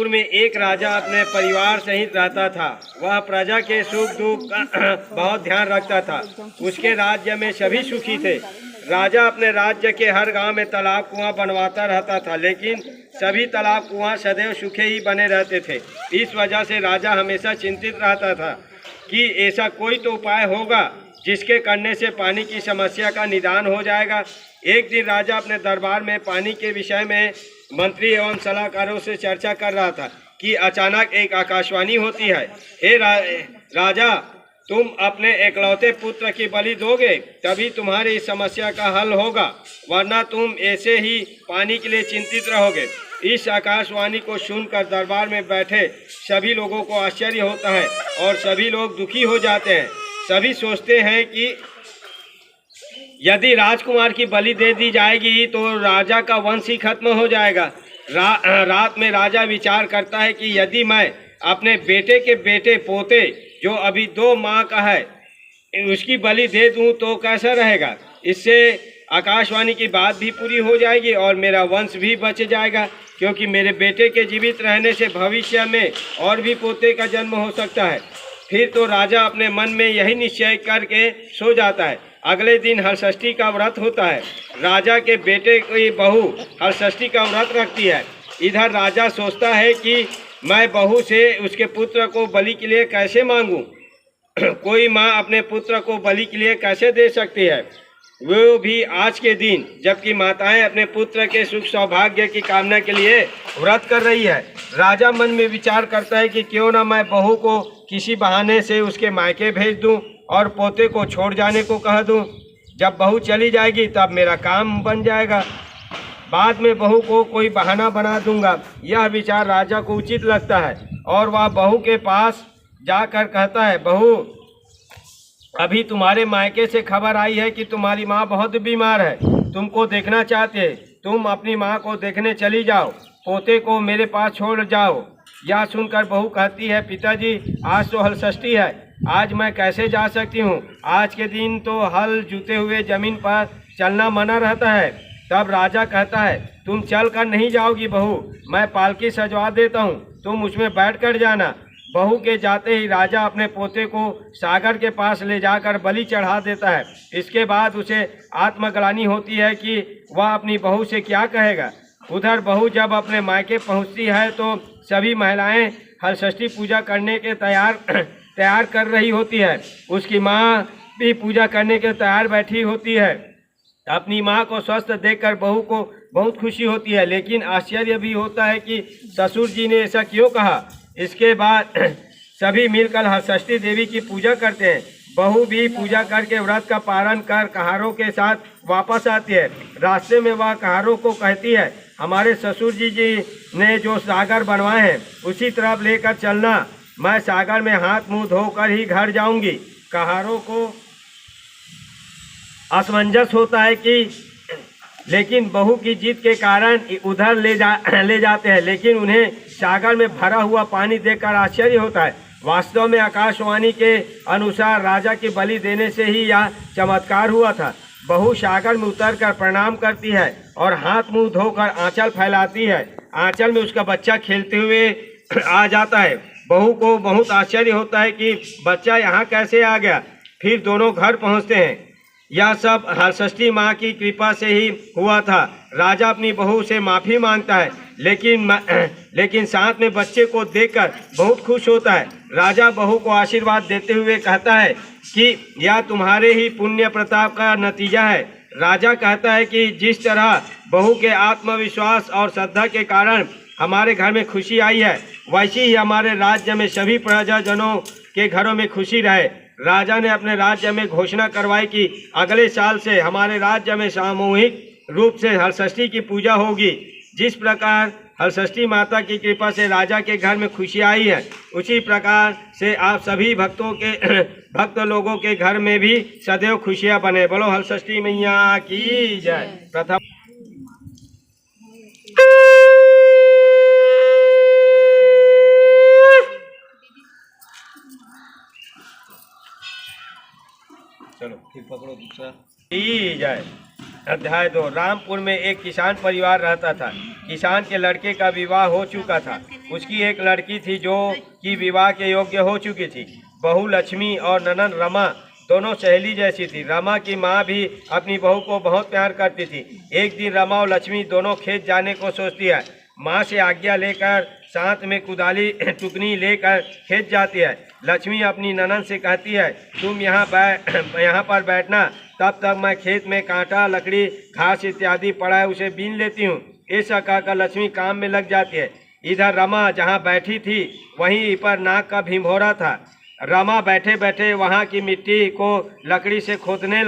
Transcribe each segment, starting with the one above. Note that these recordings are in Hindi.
रामपुर में एक राजा अपने परिवार सहित रहता था। वह प्रजा के सुख दुख का बहुत ध्यान रखता था। उसके राज्य में सभी सुखी थे। राजा अपने राज्य के हर गांव में तालाब कुआं बनवाता रहता था, लेकिन सभी तालाब कुआं सदैव सूखे ही बने रहते थे। इस वजह से राजा हमेशा चिंतित रहता था कि ऐसा कोई तो उपाय होगा जिसके करने से पानी की समस्या का निदान हो जाएगा। एक दिन राजा अपने दरबार में पानी के विषय में मंत्री एवं सलाहकारों से चर्चा कर रहा था कि अचानक एक आकाशवाणी होती है। हे राजा, तुम अपने एकलौते पुत्र की बलि दोगे तभी तुम्हारी इस समस्या का हल होगा, वरना तुम ऐसे ही पानी के लिए चिंतित रहोगे। इस आकाशवाणी को सुनकर दरबार में बैठे सभी लोगों को आश्चर्य होता है और सभी लोग दुखी हो जाते हैं। सभी सोचते हैं कि यदि राजकुमार की बलि दे दी जाएगी तो राजा का वंश ही खत्म हो जाएगा। रात में राजा विचार करता है कि यदि मैं अपने बेटे के बेटे पोते जो अभी 2 माह का है उसकी बलि दे दूं तो कैसा रहेगा। इससे आकाशवाणी की बात भी पूरी हो जाएगी और मेरा वंश भी बच जाएगा, क्योंकि मेरे बेटे के जीवित रहने से भविष्य में और भी पोते का जन्म हो सकता है। फिर तो राजा अपने मन में यही निश्चय करके सो जाता है। अगले दिन हलषष्ठी का व्रत होता है। राजा के बेटे की बहू हलषष्ठी का व्रत रखती है। इधर राजा सोचता है कि मैं बहू से उसके पुत्र को बलि के लिए कैसे मांगूं। कोई माँ अपने पुत्र को बलि के लिए कैसे दे सकती है, वो भी आज के दिन जबकि माताएं अपने पुत्र के सुख सौभाग्य की कामना के लिए व्रत कर रही है। राजा मन में विचार करता है कि क्यों ना मैं बहू को किसी बहाने से उसके मायके भेज दूं और पोते को छोड़ जाने को कह दूं। जब बहू चली जाएगी तब मेरा काम बन जाएगा, बाद में बहू को कोई बहाना बना दूंगा। यह विचार राजा को उचित लगता है और वह बहू के पास जाकर कहता है, बहू, अभी तुम्हारे मायके से खबर आई है कि तुम्हारी माँ बहुत बीमार है, तुमको देखना चाहते हैं। तुम अपनी माँ को देखने चली जाओ, पोते को मेरे पास छोड़ जाओ। यह सुनकर बहू कहती है, पिताजी, आज तो हलषष्ठी है, आज मैं कैसे जा सकती हूँ। आज के दिन तो हल जुते हुए जमीन पर चलना मना रहता है। तब राजा कहता है, तुम चल कर नहीं जाओगी बहू, मैं पालकी सजवा देता हूँ, तुम उसमें बैठ कर जाना। बहू के जाते ही राजा अपने पोते को सागर के पास ले जाकर बलि चढ़ा देता है। इसके बाद उसे आत्मग्लानि होती है कि वह अपनी बहू से क्या कहेगा। उधर बहू जब अपने मायके पहुंचती है तो सभी महिलाएं हलषष्ठी पूजा करने के तैयार कर रही होती है। उसकी माँ भी पूजा करने के तैयार बैठी होती है। अपनी माँ को स्वस्थ देखकर बहू को बहुत खुशी होती है, लेकिन आश्चर्य भी होता है कि ससुर जी ने ऐसा क्यों कहा। इसके बाद सभी मिलकर हलषष्ठी देवी की पूजा करते हैं। बहू भी पूजा करके व्रत का पालन कर कहारों के साथ वापस आती है। रास्ते में वह कहारों को कहती है, हमारे ससुर जी ने जो सागर बनवाए हैं उसी तरफ लेकर चलना, मैं सागर में हाथ मुंह धोकर ही घर जाऊंगी। कहारों को असमंजस होता है कि लेकिन बहू की जिद के कारण उधर ले जाते हैं, लेकिन उन्हें सागर में भरा हुआ पानी देखकर आश्चर्य होता है। वास्तव में आकाशवाणी के अनुसार राजा की बलि देने से ही यह चमत्कार हुआ था। बहू सागर में उतरकर प्रणाम करती है और हाथ मुंह धोकर आंचल फैलाती है। आंचल में उसका बच्चा खेलते हुए आ जाता है। बहू को बहुत आश्चर्य होता है कि बच्चा यहाँ कैसे आ गया। फिर दोनों घर पहुँचते हैं। यह सब हलषष्ठी माँ की कृपा से ही हुआ था। राजा अपनी बहू से माफ़ी मांगता है, लेकिन साथ में बच्चे को देखकर बहुत खुश होता है। राजा बहू को आशीर्वाद देते हुए कहता है कि यह तुम्हारे ही पुण्य प्रताप का नतीजा है। राजा कहता है कि जिस तरह बहू के आत्मविश्वास और श्रद्धा के कारण हमारे घर में खुशी आई है, वैसी ही हमारे राज्य में सभी प्रजाजनों के घरों में खुशी रहे। राजा ने अपने राज्य में घोषणा करवाई कि अगले साल से हमारे राज्य में सामूहिक रूप से हलषष्ठी की पूजा होगी। जिस प्रकार हलषष्ठी माता की कृपा से राजा के घर में खुशी आई है, उसी प्रकार से आप सभी भक्त लोगों के घर में भी सदैव खुशियां बने। बोलो हलषष्ठी मैया की जय। प्रथम चलो फिर पकड़ो दूसरा। जय। अध्याय 2। रामपुर में एक किसान परिवार रहता था। किसान के लड़के का विवाह हो चुका था। उसकी एक लड़की थी जो कि विवाह के योग्य हो चुकी थी। बहू लक्ष्मी और ननद रमा दोनों सहेली जैसी थी। रमा की माँ भी अपनी बहू को बहुत प्यार करती थी। एक दिन रमा और लक्ष्मी दोनों खेत जाने को सोचती है। माँ से आज्ञा लेकर साथ में कुदाली टुकनी लेकर खेत जाती है। लक्ष्मी अपनी ननद से कहती है, तुम यहाँ पर बैठना, तब तक मैं खेत में कांटा, लकड़ी, घास इत्यादि पड़ा है उसे बीन लेती हूँ। ऐसा कहकर लक्ष्मी काम में लग जाती है। इधर रमा जहाँ बैठी थी वहीं पर नाग का भिंभोरा था। रमा बैठे बैठे वहाँ की मिट्टी को लकड़ी से खोदने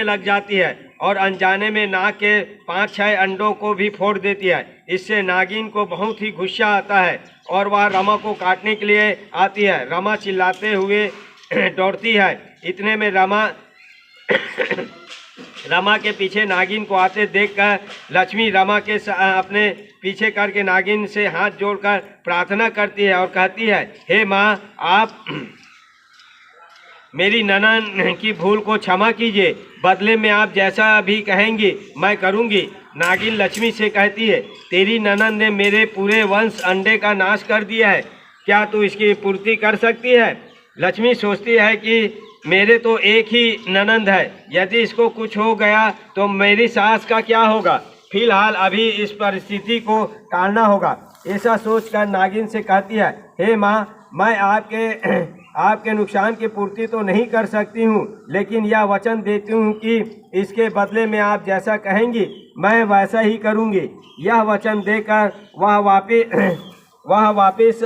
लग जाती है और अनजाने में नाग के 5-6 अंडों को भी फोड़ देती है। इससे नागिन को बहुत ही गुस्सा आता है और वह रमा को काटने के लिए आती है। रमा चिल्लाते हुए दौड़ती है। इतने में रमा के पीछे नागिन को आते देखकर लक्ष्मी रमा के अपने पीछे करके नागिन से हाथ जोड़कर प्रार्थना करती है और कहती है, हे माँ, आप मेरी ननद की भूल को क्षमा कीजिए। बदले में आप जैसा भी कहेंगी मैं करूँगी। नागिन लक्ष्मी से कहती है, तेरी ननद ने मेरे पूरे वंश अंडे का नाश कर दिया है, क्या तू इसकी पूर्ति कर सकती है? लक्ष्मी सोचती है कि मेरे तो एक ही ननद है, यदि इसको कुछ हो गया तो मेरी सास का क्या होगा? फिलहाल अभी इस परिस्थिति को टालना होगा। ऐसा सोचकर नागिन से कहती है, हे माँ, मैं आपके नुकसान की पूर्ति तो नहीं कर सकती हूँ, लेकिन यह वचन देती हूँ कि इसके बदले में आप जैसा कहेंगी मैं वैसा ही करूँगी। यह वचन देकर वह वापिस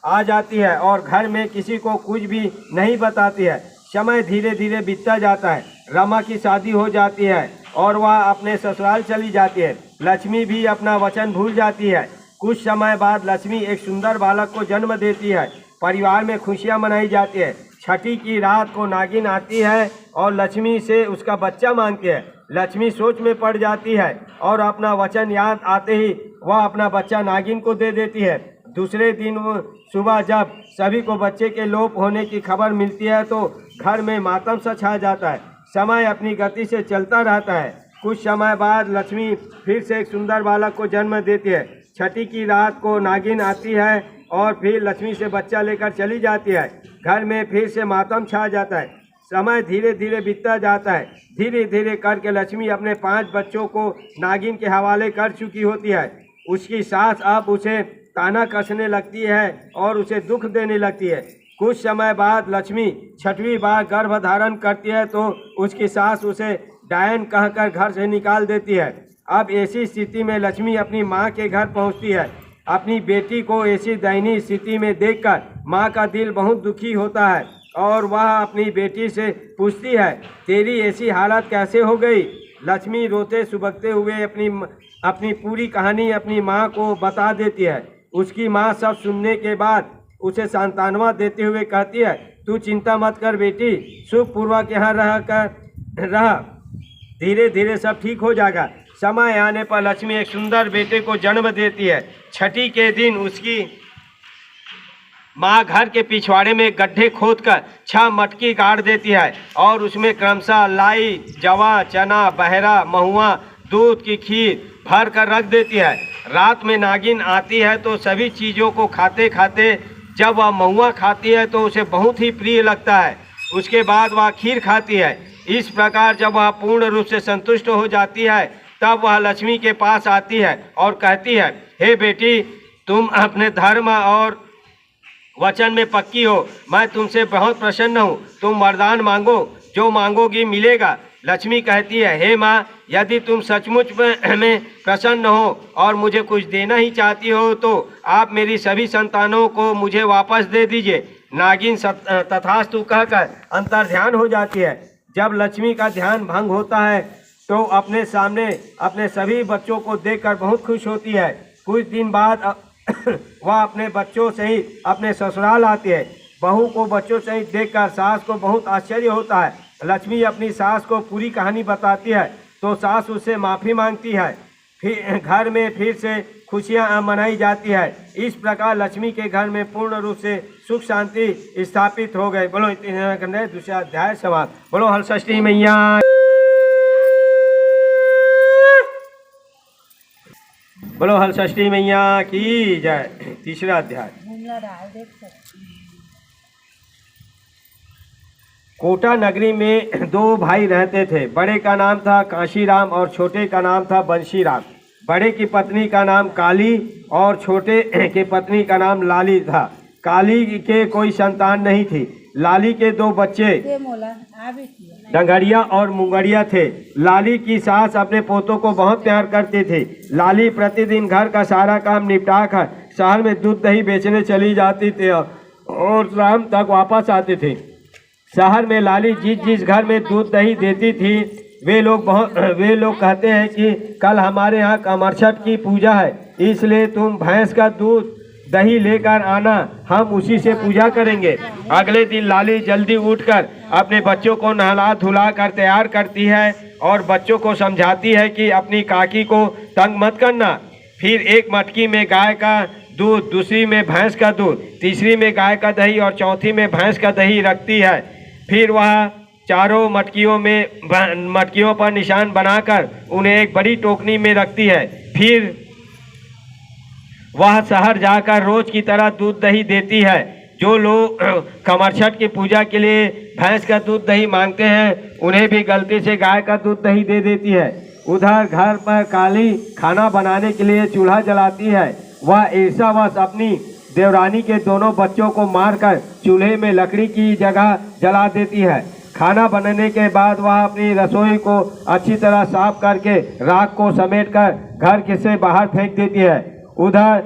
आ जाती है और घर में किसी को कुछ भी नहीं बताती है। समय धीरे धीरे बीतता जाता है। रमा की शादी हो जाती है और वह अपने ससुराल चली जाती है। लक्ष्मी भी अपना वचन भूल जाती है। कुछ समय बाद लक्ष्मी एक सुंदर बालक को जन्म देती है। परिवार में खुशियां मनाई जाती है। छठी की रात को नागिन आती है और लक्ष्मी से उसका बच्चा मांगती है। लक्ष्मी सोच में पड़ जाती है और अपना वचन याद आते ही वह अपना बच्चा नागिन को दे देती है। दूसरे दिन सुबह जब सभी को बच्चे के लोप होने की खबर मिलती है तो घर में मातम सा छा जाता है। समय अपनी गति से चलता रहता है। कुछ समय बाद लक्ष्मी फिर से एक सुंदर बालक को जन्म देती है। छठी की रात को नागिन आती है और फिर लक्ष्मी से बच्चा लेकर चली जाती है। घर में फिर से मातम छा जाता है। समय धीरे धीरे बीतता जाता है। धीरे धीरे करके लक्ष्मी अपने 5 बच्चों को नागिन के हवाले कर चुकी होती है। उसकी सास अब उसे ताना कसने लगती है और उसे दुख देने लगती है। कुछ समय बाद लक्ष्मी 6वीं बार गर्भ धारण करती है तो उसकी सास उसे डायन कहकर घर से निकाल देती है। अब ऐसी स्थिति में लक्ष्मी अपनी माँ के घर पहुँचती है। अपनी बेटी को ऐसी दयनीय स्थिति में देखकर माँ का दिल बहुत दुखी होता है और वह अपनी बेटी से पूछती है, तेरी ऐसी हालत कैसे हो गई? लक्ष्मी रोते सुबकते हुए अपनी पूरी कहानी अपनी माँ को बता देती है। उसकी माँ सब सुनने के बाद उसे सांत्वना देते हुए कहती है, तू चिंता मत कर बेटी, सुखपूर्वक यहाँ रह, धीरे धीरे सब ठीक हो जाएगा। समय आने पर लक्ष्मी एक सुंदर बेटे को जन्म देती है। छठी के दिन उसकी माँ घर के पिछवाड़े में गड्ढे खोदकर 6 मटकी गाड़ देती है और उसमें क्रमशः लाई, जवा, चना, बहरा, महुआ, दूध की खीर भर कर रख देती है। रात में नागिन आती है तो सभी चीज़ों को खाते खाते जब वह महुआ खाती है तो उसे बहुत ही प्रिय लगता है। उसके बाद वह खीर खाती है। इस प्रकार जब वह पूर्ण रूप से संतुष्ट हो जाती है तब वह लक्ष्मी के पास आती है और कहती है, हे बेटी, तुम अपने धर्म और वचन में पक्की हो, मैं तुमसे बहुत प्रसन्न हूँ। तुम वरदान मांगो, जो मांगोगी मिलेगा। लक्ष्मी कहती है, हे माँ, यदि तुम सचमुच में प्रसन्न हो और मुझे कुछ देना ही चाहती हो तो आप मेरी सभी संतानों को मुझे वापस दे दीजिए। नागिन तथास्तु कहकर अंतर्ध्यान हो जाती है। जब लक्ष्मी का ध्यान भंग होता है तो अपने सामने अपने सभी बच्चों को देखकर बहुत खुश होती है। कुछ दिन बाद वह अपने बच्चों सहित अपने ससुराल आती है। बहू को बच्चों सहित देखकर सास को बहुत आश्चर्य होता है। लक्ष्मी अपनी सास को पूरी कहानी बताती है तो सास उससे माफ़ी मांगती है। फिर घर में फिर से खुशियां मनाई जाती है। इस प्रकार लक्ष्मी के घर में पूर्ण रूप से सुख शांति स्थापित हो गए। बोलो दूसरा अध्याय समाप्त। बोलो हलषष्ठी मैया। बोलो हलषष्ठी मैया की जय। तीसरा अध्याय। कोटा नगरी में दो भाई रहते थे। बड़े का नाम था काशीराम और छोटे का नाम था बंशीराम। बड़े की पत्नी का नाम काली और छोटे के पत्नी का नाम लाली था। काली के कोई संतान नहीं थी। लाली के दो बच्चे डंगरिया और मुंगरिया थे। लाली की सास अपने पोतों को बहुत प्यार करती थी। लाली प्रतिदिन घर का सारा काम निपटा कर शहर में दूध दही बेचने चली जाती थी और शाम तक वापस आती थी। शहर में लाली जिस जिस घर में दूध दही देती थी वे लोग कहते हैं कि कल हमारे यहाँ कमरछठ की पूजा है, इसलिए तुम भैंस का दूध दही लेकर आना, हम उसी से पूजा करेंगे। अगले दिन लाली जल्दी उठकर अपने बच्चों को नहला धुला कर तैयार करती है और बच्चों को समझाती है कि अपनी काकी को तंग मत करना। फिर एक मटकी में गाय का दूध, दूसरी में भैंस का दूध, तीसरी में गाय का दही और चौथी में भैंस का दही रखती है। फिर वह चारों मटकियों पर निशान बनाकर उन्हें एक बड़ी टोकनी में रखती है। फिर वह शहर जाकर रोज की तरह दूध दही देती है। जो लोग कमरछठ की पूजा के लिए भैंस का दूध दही मांगते हैं उन्हें भी गलती से गाय का दूध दही दे देती है। उधर घर पर काली खाना बनाने के लिए चूल्हा जलाती है। वह ईर्ष्यावश अपनी देवरानी के दोनों बच्चों को मारकर चूल्हे में लकड़ी की जगह जला देती है। खाना बनने के बाद वह अपनी रसोई को अच्छी तरह साफ करके राख को समेटकर घर से बाहर फेंक देती है। उधर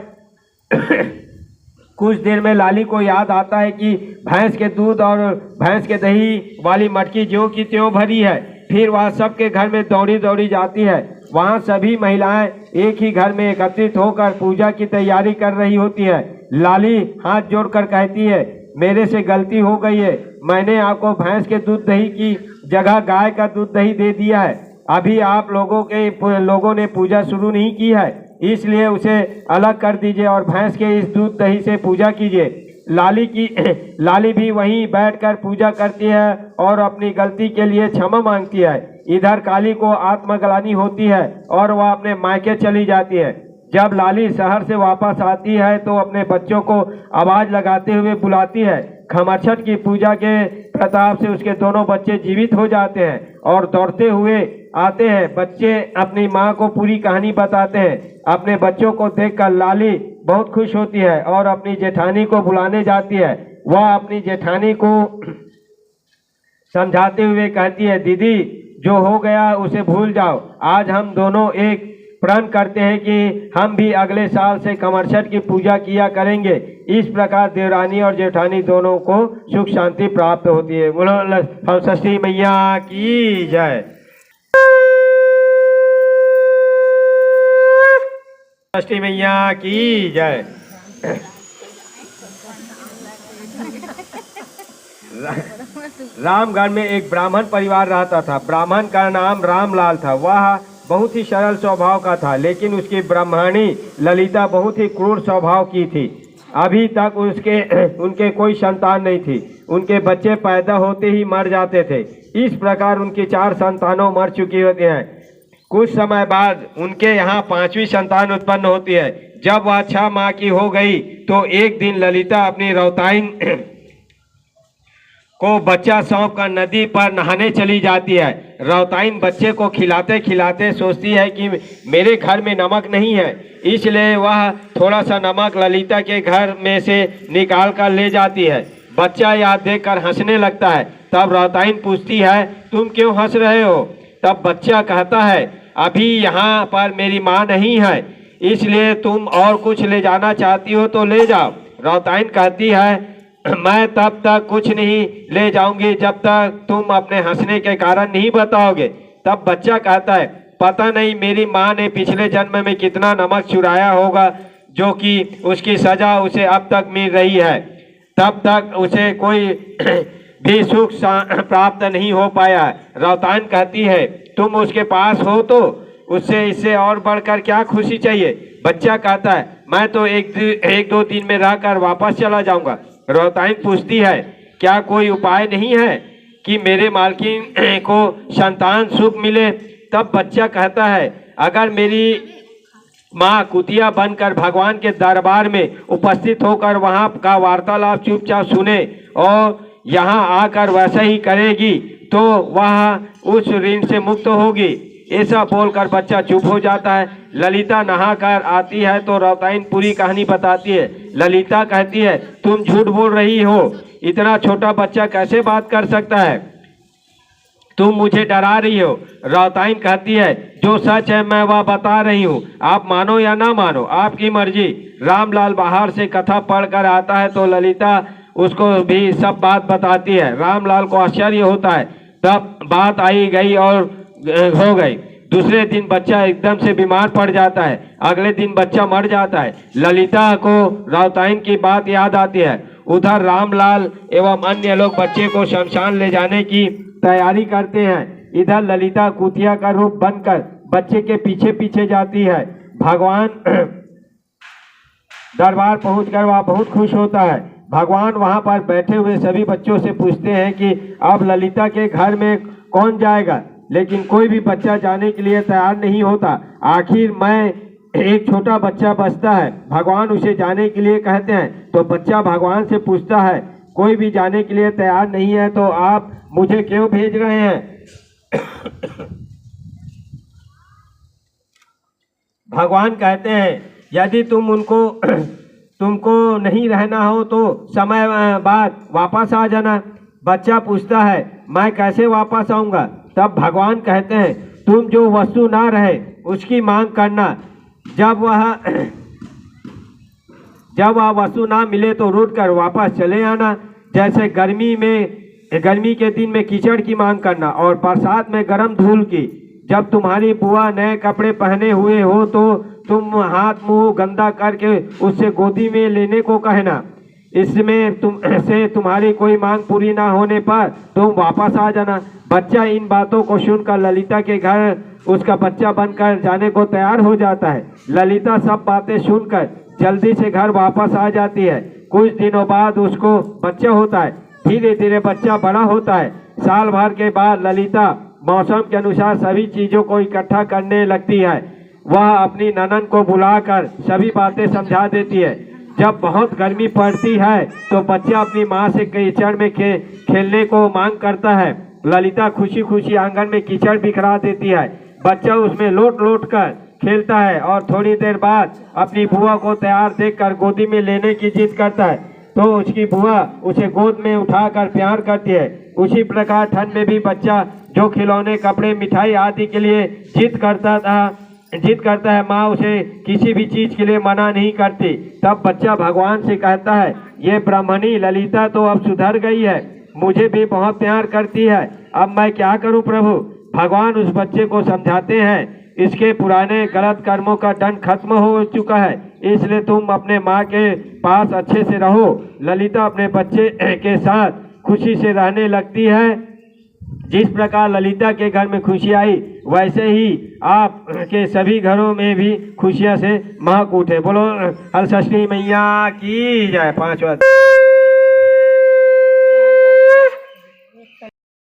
कुछ देर में लाली को याद आता है कि भैंस के दूध और भैंस के दही वाली मटकी ज्यों की त्यों भरी है। फिर वह सबके घर में दौड़ी दौड़ी जाती है। वहाँ सभी महिलाएं एक ही घर में एकत्रित होकर पूजा की तैयारी कर रही होती है। लाली हाथ जोड़कर कहती है, मेरे से गलती हो गई है, मैंने आपको भैंस के दूध दही की जगह गाय का दूध दही दे दिया है। अभी आप लोगों ने पूजा शुरू नहीं की है, इसलिए उसे अलग कर दीजिए और भैंस के इस दूध दही से पूजा कीजिए। लाली भी वहीं बैठकर पूजा करती है और अपनी गलती के लिए क्षमा मांगती है। इधर काली को आत्मग्लानि होती है और वह अपने मायके चली जाती है। जब लाली शहर से वापस आती है तो अपने बच्चों को आवाज लगाते हुए बुलाती है। कमरछठ की पूजा के प्रताप से उसके दोनों बच्चे जीवित हो जाते हैं और दौड़ते हुए आते हैं। बच्चे अपनी माँ को पूरी कहानी बताते हैं। अपने बच्चों को देखकर लाली बहुत खुश होती है और अपनी जेठानी को बुलाने जाती है। वह अपनी जेठानी को समझाते हुए कहती है, दीदी जो हो गया उसे भूल जाओ। आज हम दोनों एक प्रण करते हैं कि हम भी अगले साल से कमरछठ की पूजा किया करेंगे। इस प्रकार देवरानी और जेठानी दोनों को सुख शांति प्राप्त होती है। बोलो हलषष्ठी मैया की जय। हलषष्ठी मैया की जय। रामगढ़ में एक ब्राह्मण परिवार रहता था। ब्राह्मण का नाम रामलाल था। वह बहुत ही सरल स्वभाव का था, लेकिन उसकी ब्राह्मणी ललिता बहुत ही क्रूर स्वभाव की थी। अभी तक उनके कोई संतान नहीं थी। उनके बच्चे पैदा होते ही मर जाते थे। इस प्रकार उनकी 4 संतानों मर चुकी होती हैं। कुछ समय बाद उनके यहाँ 5वीं संतान उत्पन्न होती है। जब वह 6 माह की हो गई तो एक दिन ललिता अपनी रौताइन को बच्चा सौंप कर नदी पर नहाने चली जाती है। रौताइन बच्चे को खिलाते खिलाते सोचती है कि मेरे घर में नमक नहीं है, इसलिए वह थोड़ा सा नमक ललिता के घर में से निकाल कर ले जाती है। बच्चा यह देखकर हंसने लगता है। तब रौताइन पूछती है, तुम क्यों हंस रहे हो? तब बच्चा कहता है, अभी यहाँ पर मेरी माँ नहीं है, इसलिए तुम और कुछ ले जाना चाहती हो तो ले जाओ। रौताइन कहती है, मैं तब तक कुछ नहीं ले जाऊंगी जब तक तुम अपने हंसने के कारण नहीं बताओगे। तब बच्चा कहता है, पता नहीं मेरी माँ ने पिछले जन्म में कितना नमक चुराया होगा, जो कि उसकी सजा उसे अब तक मिल रही है। तब तक उसे कोई भी सुख प्राप्त नहीं हो पाया। रौतान कहती है, तुम उसके पास हो तो उससे इससे और बढ़कर क्या खुशी चाहिए? बच्चा कहता है, मैं तो एक दो दिन में रहकर वापस चला जाऊंगा। रौताइन पूछती है, क्या कोई उपाय नहीं है कि मेरे मालकिन को संतान सुख मिले? तब बच्चा कहता है, अगर मेरी माँ कुतिया बनकर भगवान के दरबार में उपस्थित होकर वहाँ का वार्तालाप चुपचाप सुने और यहाँ आकर वैसा ही करेगी तो वह उस ऋण से मुक्त होगी। ऐसा बोलकर बच्चा चुप हो जाता है। ललिता नहाकर आती है तो राउताइन पूरी कहानी बताती है। ललिता कहती है, तुम झूठ बोल रही हो, इतना छोटा बच्चा कैसे बात कर सकता है, तुम मुझे डरा रही हो। राउताइन कहती है, जो सच है मैं वह बता रही हूँ, आप मानो या ना मानो आपकी मर्जी। रामलाल बाहर से कथा पढ़कर आता है तो ललिता उसको भी सब बात बताती है। रामलाल को आश्चर्य होता है, तब बात आई गई और हो गई। दूसरे दिन बच्चा एकदम से बीमार पड़ जाता है, अगले दिन बच्चा मर जाता है। ललिता को राउताइन की बात याद आती है। उधर रामलाल एवं अन्य लोग बच्चे को शमशान ले जाने की तैयारी करते हैं। इधर ललिता कुतिया का रूप बनकर बच्चे के पीछे पीछे जाती है। भगवान दरबार पहुंचकर वह बहुत खुश होता है। भगवान वहां पर बैठे हुए सभी बच्चों से पूछते हैं कि अब ललिता के घर में कौन जाएगा, लेकिन कोई भी बच्चा जाने के लिए तैयार नहीं होता। आखिर में एक छोटा बच्चा बचता है। भगवान उसे जाने के लिए कहते हैं तो बच्चा भगवान से पूछता है, कोई भी जाने के लिए तैयार नहीं है तो आप मुझे क्यों भेज रहे हैं? भगवान कहते हैं, यदि तुमको नहीं रहना हो तो समय बाद वापस आ जाना। बच्चा पूछता है, मैं कैसे वापस आऊँगा? तब भगवान कहते हैं, तुम जो वस्तु ना रहे उसकी मांग करना, जब वह वस्तु ना मिले तो रूठ कर वापस चले आना। जैसे गर्मी के दिन में कीचड़ की मांग करना और बरसात में गर्म धूल की। जब तुम्हारी बुआ नए कपड़े पहने हुए हो तो तुम हाथ मुंह गंदा करके उससे गोदी में लेने को कहना। इसमें तुम्हारी कोई मांग पूरी ना होने पर तुम वापस आ जाना। बच्चा इन बातों को सुनकर ललिता के घर उसका बच्चा बनकर जाने को तैयार हो जाता है। ललिता सब बातें सुनकर जल्दी से घर वापस आ जाती है। कुछ दिनों बाद उसको बच्चा होता है। धीरे धीरे बच्चा बड़ा होता है। साल भर के बाद ललिता मौसम के अनुसार सभी चीजों को इकट्ठा करने लगती है। वह अपनी ननद को बुलाकर सभी बातें समझा देती है। जब बहुत गर्मी पड़ती है तो बच्चा अपनी माँ से कीचड़ में खेलने को मांग करता है। ललिता खुशी खुशी आंगन में कीचड़ बिखरा देती है। बच्चा उसमें लोट लोट कर खेलता है और थोड़ी देर बाद अपनी बुआ को तैयार देखकर गोदी में लेने की जिद करता है तो उसकी बुआ उसे गोद में उठाकर प्यार करती है। उसी प्रकार ठंड में भी बच्चा जो खिलौने, कपड़े, मिठाई आदि के लिए जिद करता है, माँ उसे किसी भी चीज के लिए मना नहीं करती। तब बच्चा भगवान से कहता है, ये ब्राह्मणी ललिता तो अब सुधर गई है, मुझे भी बहुत प्यार करती है, अब मैं क्या करूं प्रभु? भगवान उस बच्चे को समझाते हैं, इसके पुराने गलत कर्मों का दंड खत्म हो चुका है, इसलिए तुम अपने माँ के पास अच्छे से रहो। ललिता अपने बच्चे के साथ खुशी से रहने लगती है। जिस प्रकार ललिता के घर में खुशी आई वैसे ही आप के सभी घरों में भी खुशियां से महक उठे। बोलो हल षष्ठी मैया की जय। 5 बार।